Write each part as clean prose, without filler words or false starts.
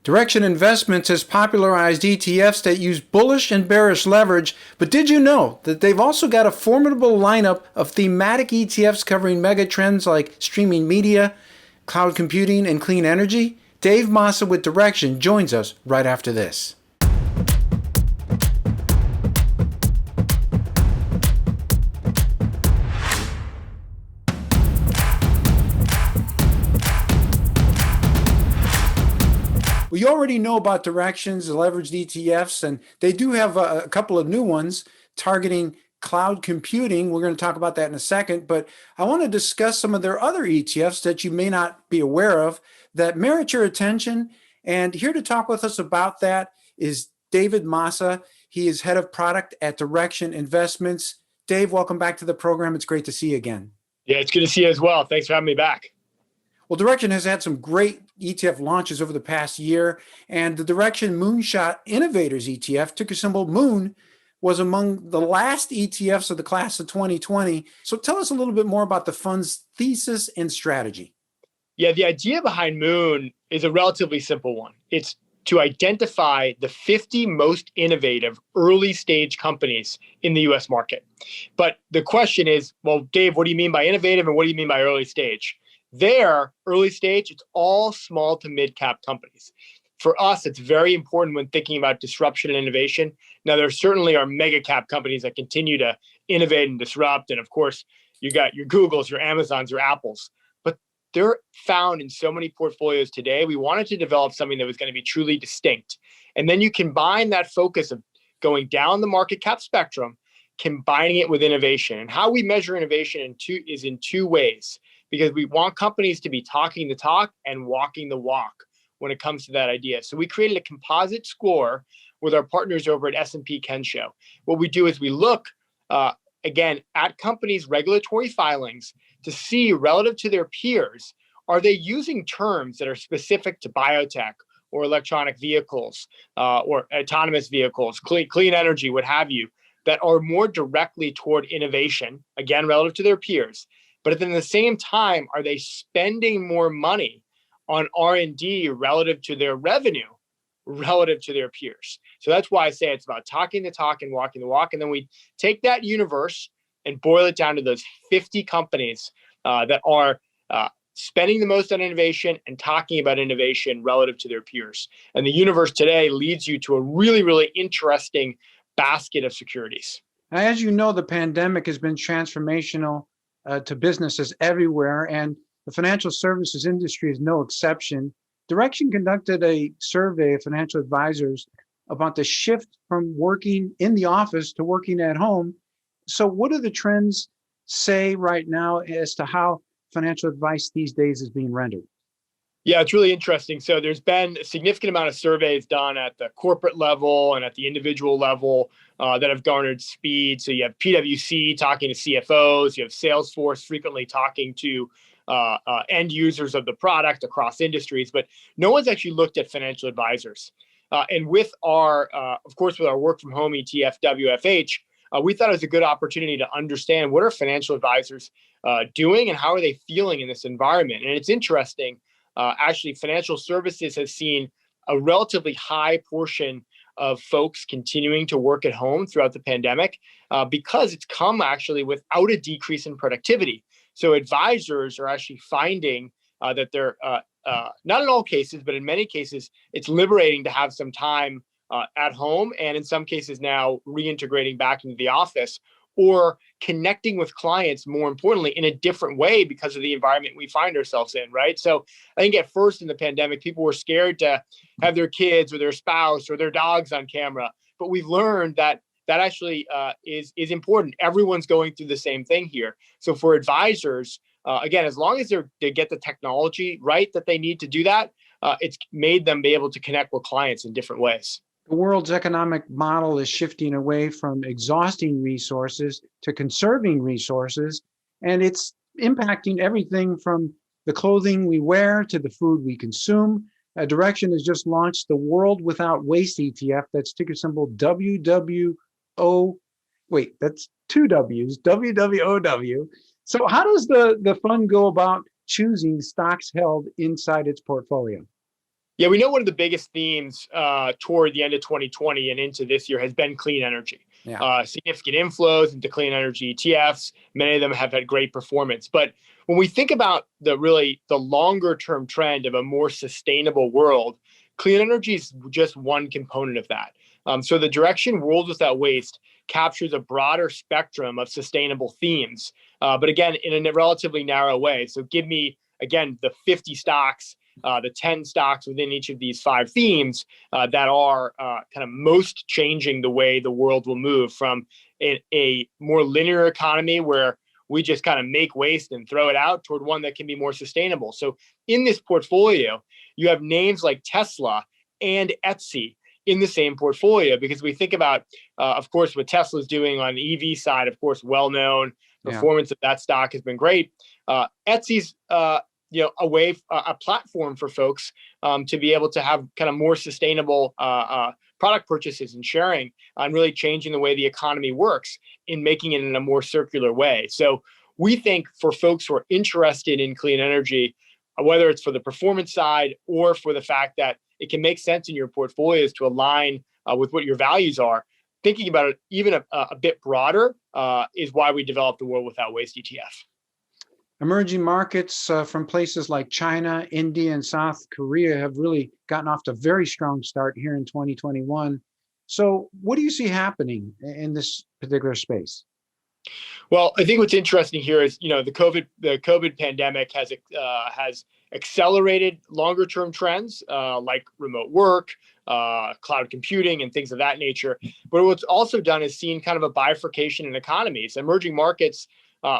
Direction Investments has popularized ETFs that use bullish and bearish leverage, but did you know that they've also got a formidable lineup of thematic ETFs covering mega trends like streaming media, cloud computing, and clean energy? Dave Mazza with Direction joins us right after this. Well, you already know about Directions, the leveraged ETFs, and they do have a couple of new ones targeting cloud computing. We're going to talk about that in a second, but I want to discuss some of their other ETFs that you may not be aware of that merit your attention. And here to talk with us about that is David Mazza. He is head of product at Direction Investments. Dave, welcome back to the program. It's great to see you again. Yeah, it's good to see you as well. Thanks for having me back. Well, Direction has had some great ETF launches over the past year, and the Direction Moonshot Innovators ETF, ticker symbol MOON, was among the last ETFs of the class of 2020. So tell us a little bit more about the fund's thesis and strategy. Yeah, the idea behind MOON is a relatively simple one. It's to identify the 50 most innovative early stage companies in the US market. But the question is, well, Dave, what do you mean by innovative and what do you mean by early stage? There, early stage, it's all small to mid-cap companies. For us, it's very important when thinking about disruption and innovation. Now, there certainly are mega cap companies that continue to innovate and disrupt. And of course, you got your Googles, your Amazons, your Apples. But they're found in so many portfolios today. We wanted to develop something that was going to be truly distinct. And then you combine that focus of going down the market cap spectrum, combining it with innovation. And how we measure innovation is in two ways. Because we want companies to be talking the talk and walking the walk when it comes to that idea. So we created a composite score with our partners over at S&P Kensho. What we do is we look, again, at companies' regulatory filings to see relative to their peers, are they using terms that are specific to biotech or electronic vehicles or autonomous vehicles, clean energy, what have you, that are more directly toward innovation, again, relative to their peers. But at the same time, are they spending more money on R&D relative to their revenue, relative to their peers? So that's why I say it's about talking the talk and walking the walk. And then we take that universe and boil it down to those 50 companies that are spending the most on innovation and talking about innovation relative to their peers. And the universe today leads you to a really, really interesting basket of securities. As you know, the pandemic has been transformational to businesses everywhere, and the financial services industry is no exception. Direction conducted a survey of financial advisors about the shift from working in the office to working at home. So what do the trends say right now as to how financial advice these days is being rendered? Yeah, it's really interesting. So there's been a significant amount of surveys done at the corporate level and at the individual level that have garnered speed. So you have PwC talking to CFOs, you have Salesforce frequently talking to end users of the product across industries, but no one's actually looked at financial advisors. And with our, of course, with our work from home ETF, WFH, we thought it was a good opportunity to understand what are financial advisors doing and how are they feeling in this environment. And it's interesting. Actually, financial services has seen a relatively high portion of folks continuing to work at home throughout the pandemic because it's come actually without a decrease in productivity. So advisors are actually finding that they're, not in all cases, but in many cases, it's liberating to have some time at home and in some cases now reintegrating back into the office or connecting with clients, more importantly, in a different way because of the environment we find ourselves in, right? So I think at first in the pandemic, people were scared to have their kids or their spouse or their dogs on camera. But we've learned that that actually is important. Everyone's going through the same thing here. So for advisors, again, as long as they get the technology right that they need to do that, it's made them be able to connect with clients in different ways. The world's economic model is shifting away from exhausting resources to conserving resources, and it's impacting everything from the clothing we wear to the food we consume. Direction has just launched the World Without Waste ETF. That's ticker symbol WWO. Wait, that's two W's, WWOW. So how does the fund go about choosing stocks held inside its portfolio? Yeah, we know one of the biggest themes toward the end of 2020 and into this year has been clean energy. Yeah. Significant inflows into clean energy ETFs. Many of them have had great performance. But when we think about the longer term trend of a more sustainable world, clean energy is just one component of that. So the direction World Without Waste captures a broader spectrum of sustainable themes, but again, in a relatively narrow way. So give me, again, the 50 stocks, the 10 stocks within each of these 5 themes that are kind of most changing the way the world will move from a more linear economy where we just kind of make waste and throw it out toward one that can be more sustainable. So in this portfolio, you have names like Tesla and Etsy in the same portfolio, because we think about, of course, what Tesla's doing on the EV side, of course, well-known. Performance of that stock has been great. Etsy's a platform for folks to be able to have kind of more sustainable product purchases and sharing, and really changing the way the economy works in making it in a more circular way. So we think for folks who are interested in clean energy, whether it's for the performance side or for the fact that it can make sense in your portfolios to align with what your values are, thinking about it even a bit broader is why we developed the World Without Waste ETF. Emerging markets from places like China, India, and South Korea have really gotten off to a very strong start here in 2021. So what do you see happening in this particular space? Well, I think what's interesting here is, the COVID pandemic has accelerated longer term trends like remote work, cloud computing, and things of that nature. But what's also done is seen kind of a bifurcation in economies. Emerging markets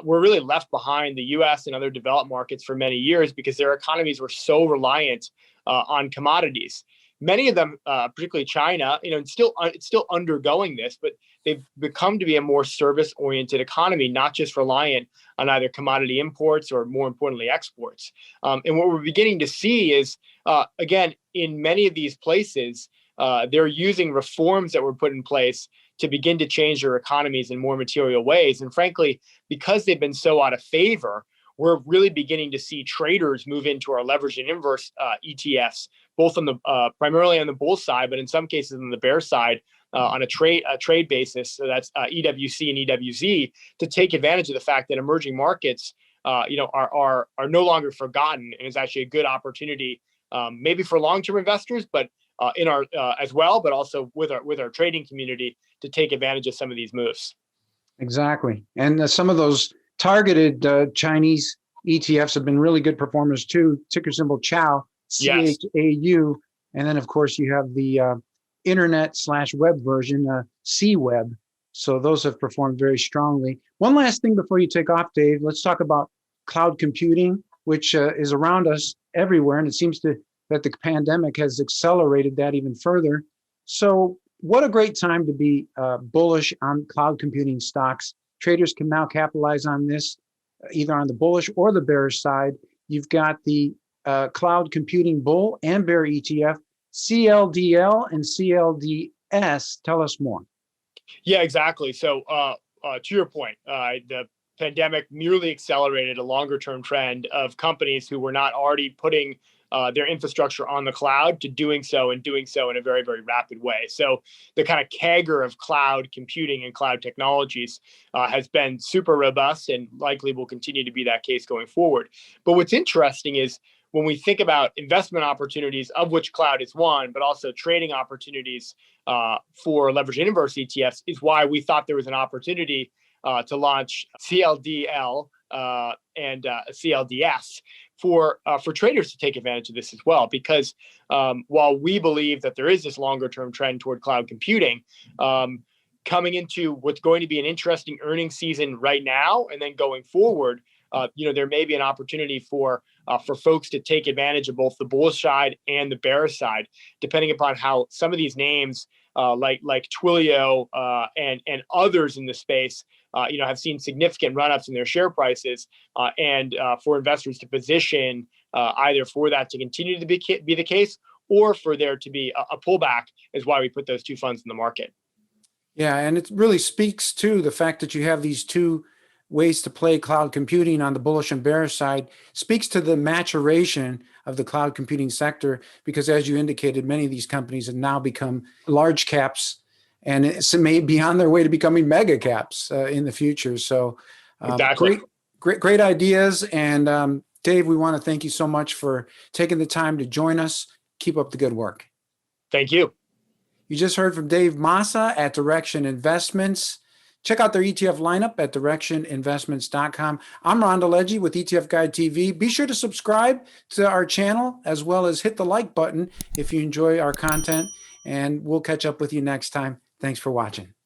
were really left behind the U.S. and other developed markets for many years because their economies were so reliant on commodities. Many of them, particularly China, it's still undergoing this, but they've become to be a more service-oriented economy, not just reliant on either commodity imports or, more importantly, exports. And what we're beginning to see is, again, in many of these places, they're using reforms that were put in place to begin to change their economies in more material ways. And frankly, because they've been so out of favor, we're really beginning to see traders move into our leveraged and inverse ETFs, both on the primarily on the bull side, but in some cases on the bear side on a trade basis. So that's EWC and EWZ, to take advantage of the fact that emerging markets, are no longer forgotten, and is actually a good opportunity, maybe for long-term investors, but in our as well, but also with our trading community to take advantage of some of these moves. Exactly, and some of those targeted Chinese ETFs have been really good performers too. Ticker symbol CHAO, CHAU, and then of course you have the internet/web version, CWeb. So those have performed very strongly. One last thing before you take off, Dave. Let's talk about cloud computing, which is around us everywhere, and it seems that the pandemic has accelerated that even further. So what a great time to be bullish on cloud computing stocks. Traders can now capitalize on this either on the bullish or the bearish side. You've got the cloud computing bull and bear ETF, CLDL and CLDS. Tell us more. Yeah, exactly. So to your point, the pandemic merely accelerated a longer term trend of companies who were not already putting their infrastructure on the cloud to doing so in a very, very rapid way. So the kind of CAGR of cloud computing and cloud technologies has been super robust and likely will continue to be that case going forward. But what's interesting is when we think about investment opportunities, of which cloud is one, but also trading opportunities for leveraged and inverse ETFs, is why we thought there was an opportunity to launch CLDL and CLDS for traders to take advantage of this as well. Because while we believe that there is this longer term trend toward cloud computing, coming into what's going to be an interesting earnings season right now, and then going forward, there may be an opportunity for folks to take advantage of both the bullish side and the bearish side, depending upon how some of these names like Twilio and others in the space, have seen significant run-ups in their share prices, and for investors to position either for that to continue to be the case, or for there to be a pullback, is why we put those two funds in the market. Yeah, and it really speaks to the fact that you have these two ways to play cloud computing on the bullish and bearish side speaks to the maturation of the cloud computing sector, because as you indicated, many of these companies have now become large caps and it's may be on their way to becoming mega caps in the future. So Exactly. great ideas. And Dave, we want to thank you so much for taking the time to join us. Keep up the good work. Thank you. You just heard from Dave Mazza at Direction Investments. Check out their ETF lineup at directioninvestments.com. I'm Ron DeLegge with ETFguide TV. Be sure to subscribe to our channel as well as hit the like button if you enjoy our content, and we'll catch up with you next time. Thanks for watching.